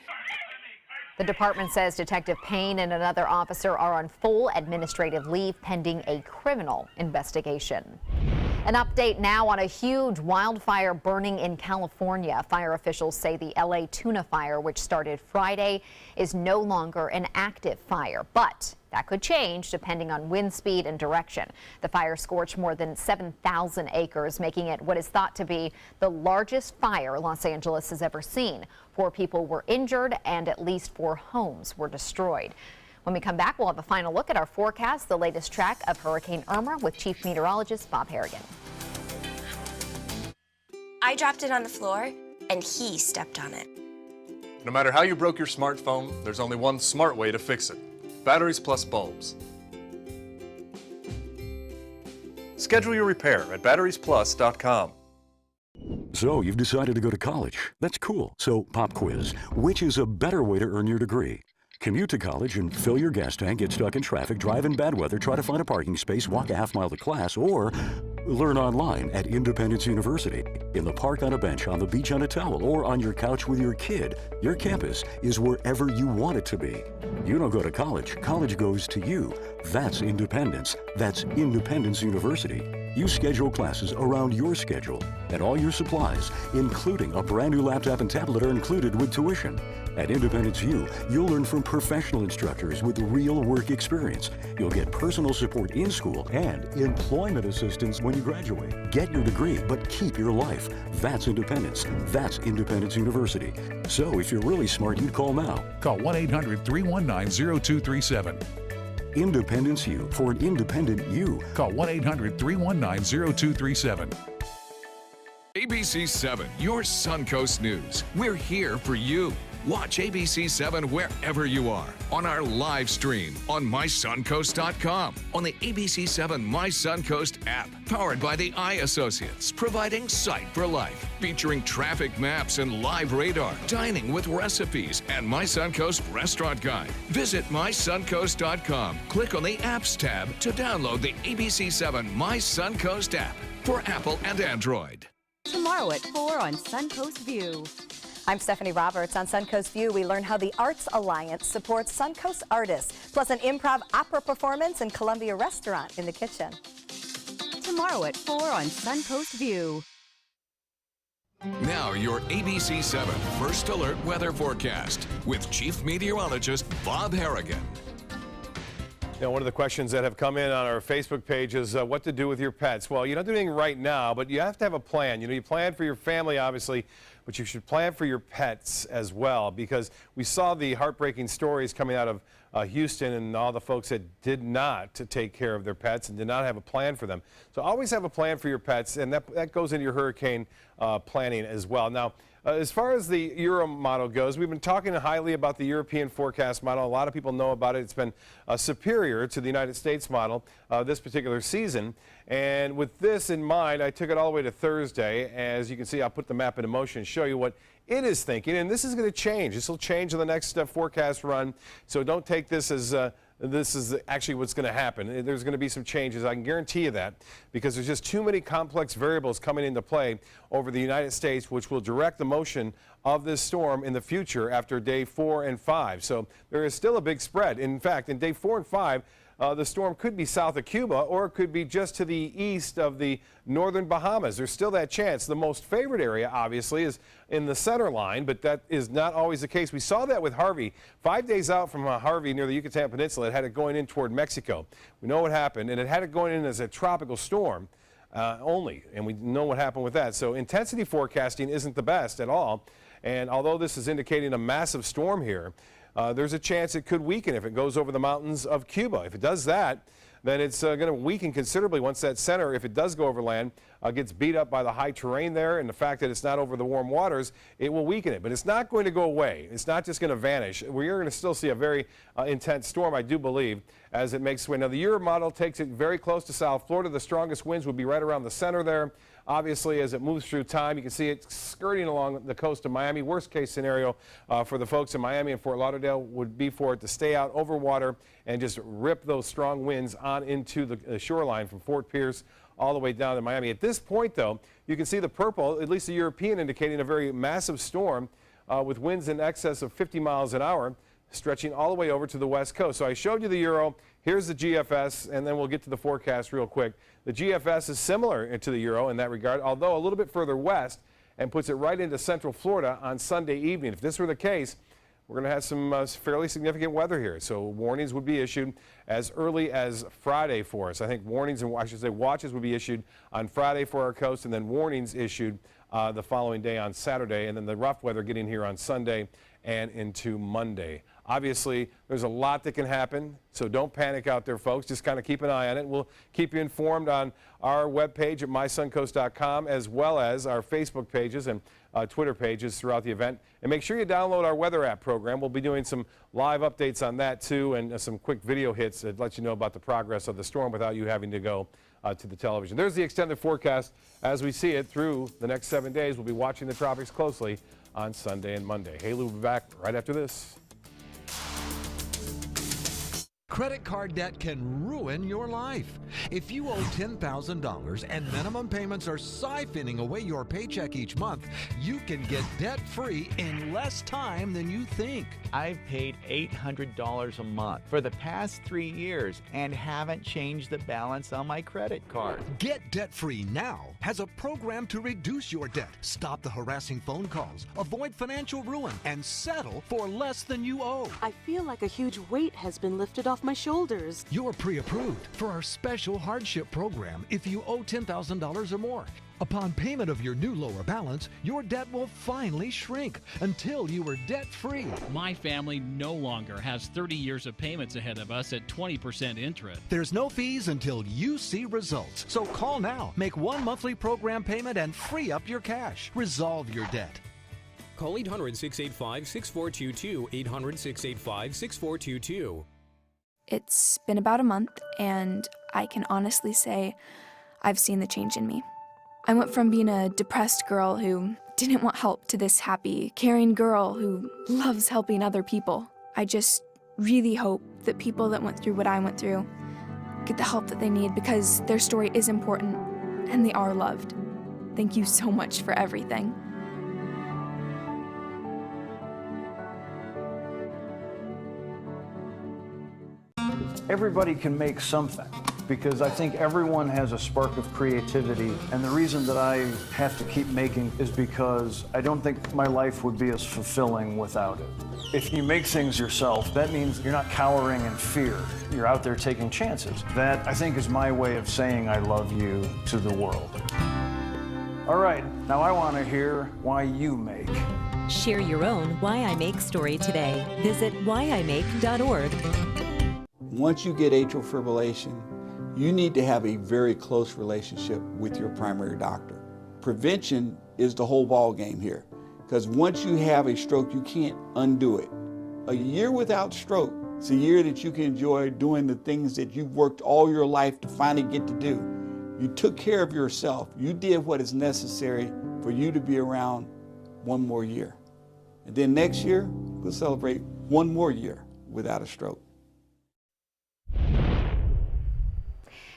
The department says Detective Payne and another officer are on full administrative leave pending a criminal investigation. An update now on a huge wildfire burning in California. Fire officials say the LA tuna fire, which started Friday, is no longer an active fire, but that could change depending on wind speed and direction. The fire scorched more than 7,000 acres, making it what is thought to be the largest fire Los Angeles has ever seen. 4 people were injured and at least 4 homes were destroyed. When we come back, we'll have a final look at our forecast, the latest track of Hurricane Irma with Chief Meteorologist Bob Harrigan. I dropped it on the floor, and he stepped on it. No matter how you broke your smartphone, there's only one smart way to fix it. Batteries plus bulbs. Schedule your repair at batteriesplus.com. So you've decided to go to college. That's cool. So pop quiz. Which is a better way to earn your degree? Commute to college and fill your gas tank, get stuck in traffic, drive in bad weather, try to find a parking space, walk a half-mile to class, or learn online at Independence University. In the park on a bench, on the beach on a towel, or on your couch with your kid, your campus is wherever you want it to be. You don't go to college. College goes to you. That's independence. That's Independence University. You schedule classes around your schedule, and all your supplies, including a brand new laptop and tablet, are included with tuition. At Independence U, you'll learn from professional instructors with real work experience. You'll get personal support in school and employment assistance when you graduate. Get your degree, but keep your life. That's independence. That's Independence University. So if you're really smart, you'd call now. Call 1-800-319-0237. Independence U, for an independent you. Call 1-800-319-0237. ABC 7, your Suncoast News. We're here for you. Watch ABC 7 wherever you are, on our live stream, on mysuncoast.com, on the ABC 7 My Suncoast app, powered by the Eye Associates, providing sight for life, featuring traffic maps and live radar, dining with recipes, and My Suncoast Restaurant Guide. Visit mysuncoast.com. Click on the Apps tab to download the ABC 7 My Suncoast app for Apple and Android. Tomorrow at 4 on Suncoast View. I'm Stephanie Roberts. On Suncoast View, we learn how the Arts Alliance supports Suncoast artists, plus an improv opera performance and Columbia Restaurant in the kitchen. Tomorrow at 4 on Suncoast View. Now your ABC 7 First Alert weather forecast with Chief Meteorologist Bob Harrigan. You know, one of the questions that have come in on our Facebook page is what to do with your pets. Well, you don't do anything right now, but you have to have a plan. You know, you plan for your family, obviously, but you should plan for your pets as well, because we saw the heartbreaking stories coming out of Houston and all the folks that did not take care of their pets and did not have a plan for them. So always have a plan for your pets, and that goes into your hurricane planning as well. Now, as far as the Euro model goes, we've been talking highly about the European forecast model. A lot of people know about it. It's been superior to the United States model this particular season. And with this in mind, I took it all the way to Thursday. As you can see, I'll put the map into motion and show you what it is thinking. And this is going to change. This will change in the next forecast run. So don't take this as this is actually what's going to happen. There's going to be some changes. I can guarantee you that, because there's just too many complex variables coming into play over the United States, which will direct the motion of this storm in the future after day 4 and 5. So there is still a big spread. In fact, in day 4 and 5, the storm could be south of Cuba, or it could be just to the east of the northern Bahamas. There's still that chance. The most favored area, obviously, is in the center line, but that is not always the case. We saw that with Harvey. 5 days out from Harvey near the Yucatan Peninsula, it had it going in toward Mexico. We know what happened, and it had it going in as a tropical storm only, and we know what happened with that. So intensity forecasting isn't the best at all. And although this is indicating a massive storm here, there's a chance it could weaken if it goes over the mountains of Cuba. If it does that, then it's going to weaken considerably once that center, if it does go over land, gets beat up by the high terrain there, and the fact that it's not over the warm waters, it will weaken it. But it's not going to go away. It's not just going to vanish. We're going to still see a very intense storm, I do believe, as it makes its way. Now, the Euro model takes it very close to South Florida. The strongest winds would be right around the center there. Obviously, as it moves through time, you can see it skirting along the coast of Miami. Worst case scenario for the folks in Miami and Fort Lauderdale would be for it to stay out over water and just rip those strong winds on into the shoreline from Fort Pierce all the way down to Miami. At this point, though, you can see the purple, at least the European, indicating a very massive storm with winds in excess of 50 miles an hour, stretching all the way over to the west coast. So I showed you the Euro. Here's the GFS, and then we'll get to the forecast real quick. The GFS is similar to the Euro in that regard, although a little bit further west, and puts it right into central Florida on Sunday evening. If this were the case, we're going to have some fairly significant weather here. So warnings would be issued as early as Friday for us. I think warnings, and I should say watches, would be issued on Friday for our coast, and then warnings issued the following day on Saturday, and then the rough weather getting here on Sunday and into Monday. Obviously, there's a lot that can happen, so don't panic out there, folks. Just kind of keep an eye on it. We'll keep you informed on our webpage at mysuncoast.com, as well as our Facebook pages and Twitter pages throughout the event. And make sure you download our weather app program. We'll be doing some live updates on that, too, and some quick video hits that let you know about the progress of the storm without you having to go to the television. There's the extended forecast as we see it through the next 7 days. We'll be watching the tropics closely on Sunday and Monday. Haley will be back right after this. Credit card debt can ruin your life. If you owe $10,000 and minimum payments are siphoning away your paycheck each month, you can get debt-free in less time than you think. I've paid $800 a month for the past 3 years and haven't changed the balance on my credit card. Get debt-free now has a program to reduce your debt, stop the harassing phone calls, avoid financial ruin, and settle for less than you owe. I feel like a huge weight has been lifted off my shoulders. You're pre-approved for our special hardship program if you owe $10,000 or more. Upon payment of your new lower balance, your debt will finally shrink until you are debt-free. My family no longer has 30 years of payments ahead of us at 20% interest. There's no fees until you see results. So call now, make one monthly program payment, and free up your cash. Resolve your debt. Call 800-685-6422, 800-685-6422. It's been about a month, and I can honestly say I've seen the change in me. I went from being a depressed girl who didn't want help to this happy, caring girl who loves helping other people. I just really hope that people that went through what I went through get the help that they need, because their story is important and they are loved. Thank you so much for everything. Everybody can make something, because I think everyone has a spark of creativity, and the reason that I have to keep making is because I don't think my life would be as fulfilling without it. If you make things yourself, that means you're not cowering in fear. You're out there taking chances. That, I think, is my way of saying I love you to the world. All right, now I want to hear why you make. Share your own Why I Make story today. Visit whyimake.org. Once you get atrial fibrillation, you need to have a very close relationship with your primary doctor. Prevention is the whole ball game here, because once you have a stroke, you can't undo it. A year without stroke, it's a year that you can enjoy doing the things that you've worked all your life to finally get to do. You took care of yourself. You did what is necessary for you to be around one more year. And then next year, we'll celebrate one more year without a stroke.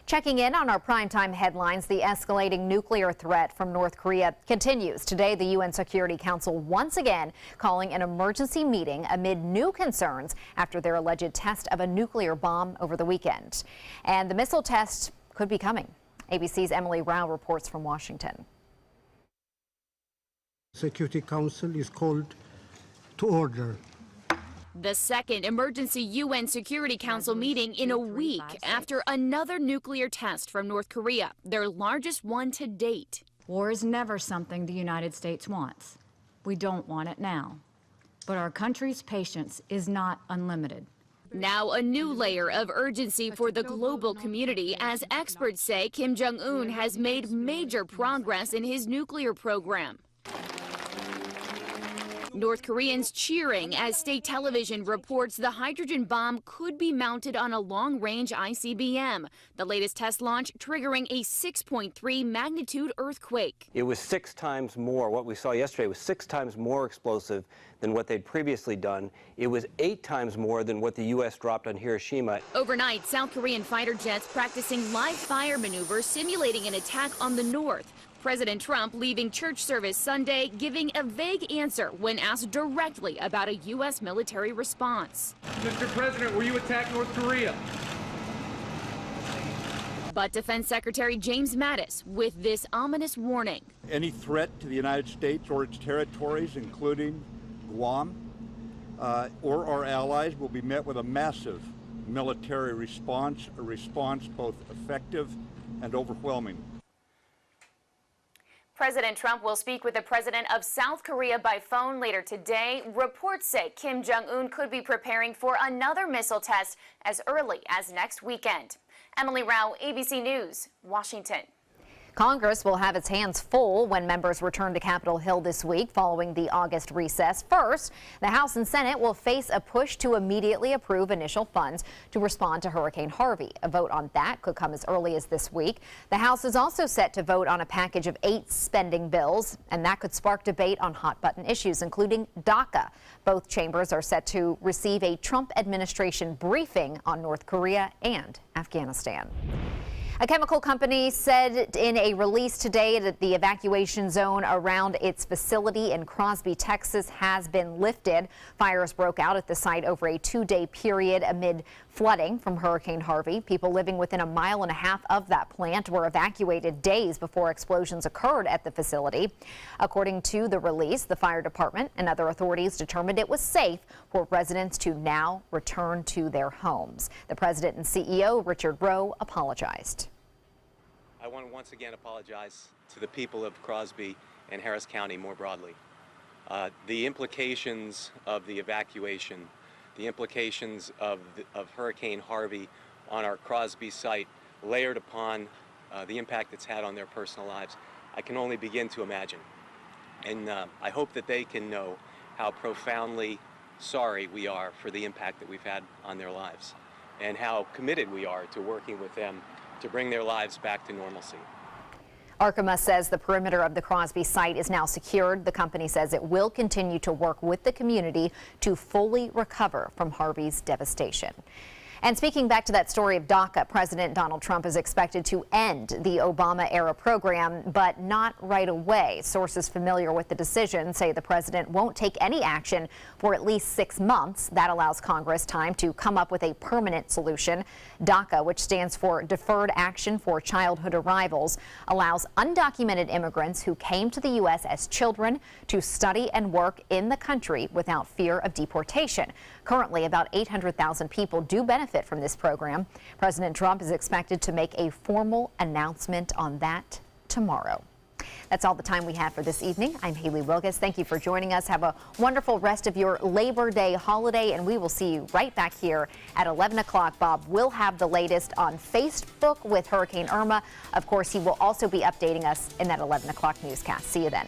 Checking in on our primetime headlines, the escalating nuclear threat from North Korea continues. Today, the UN Security Council once again calling an emergency meeting amid new concerns after their alleged test of a nuclear bomb over the weekend. And the missile test could be coming. ABC's Emily Rao reports from Washington. Security Council is called to order. The second emergency UN Security Council meeting in a week after another nuclear test from North Korea, their largest one to date. War is never something the United States wants. We don't want it now. But our country's patience is not unlimited. Now a new layer of urgency for the global community as experts say Kim Jong-un has made major progress in his nuclear program. North Koreans cheering as state television reports the hydrogen bomb could be mounted on a long-range ICBM. The latest test launch triggering a 6.3 magnitude earthquake. It was 6 times more. What we saw yesterday was 6 times more explosive than what they'd previously done. It was 8 times more than what the U.S. dropped on Hiroshima. Overnight, South Korean fighter jets practicing live fire maneuvers simulating an attack on the north. President Trump leaving church service Sunday, giving a vague answer when asked directly about a U.S. military response. Mr. President, will you attack North Korea? But Defense Secretary James Mattis with this ominous warning. Any threat to the United States or its territories, including Guam, or our allies, will be met with a massive military response, a response both effective and overwhelming. President Trump will speak with the president of South Korea by phone later today. Reports say Kim Jong-un could be preparing for another missile test as early as next weekend. Emily Rao, ABC News, Washington. Congress will have its hands full when members return to Capitol Hill this week following the August recess. First, the House and Senate will face a push to immediately approve initial funds to respond to Hurricane Harvey. A vote on that could come as early as this week. The House is also set to vote on a package of 8 spending bills, and that could spark debate on hot-button issues, including DACA. Both chambers are set to receive a Trump administration briefing on North Korea and Afghanistan. A chemical company said in a release today that the evacuation zone around its facility in Crosby, Texas has been lifted. Fires broke out at the site over a 2-day period amid flooding from Hurricane Harvey. People living within a 1.5 miles of that plant were evacuated days before explosions occurred at the facility. According to the release, the fire department and other authorities determined it was safe for residents to now return to their homes. The president and CEO, Richard Rowe, apologized. I want to once again apologize to the people of Crosby and Harris County more broadly. The implications of the evacuation, the implications of Hurricane Harvey on our Crosby site, layered upon the impact it's had on their personal lives, I can only begin to imagine. And I hope that they can know how profoundly sorry we are for the impact that we've had on their lives and how committed we are to working with them to bring their lives back to normalcy. Arkema says the perimeter of the Crosby site is now secured. The company says it will continue to work with the community to fully recover from Harvey's devastation. And speaking back to that story of DACA, President Donald Trump is expected to end the Obama-era program, but not right away. Sources familiar with the decision say the president won't take any action for at least 6 months. That allows Congress time to come up with a permanent solution. DACA, which stands for Deferred Action for Childhood Arrivals, allows undocumented immigrants who came to the U.S. as children to study and work in the country without fear of deportation. Currently, about 800,000 people do benefit from this program. President Trump is expected to make a formal announcement on that tomorrow. That's all the time we have for this evening. I'm Haley Wilgus. Thank you for joining us. Have a wonderful rest of your Labor Day holiday, and we will see you right back here at 11 o'clock. Bob will have the latest on Facebook with Hurricane Irma. Of course, he will also be updating us in that 11 o'clock newscast. See you then.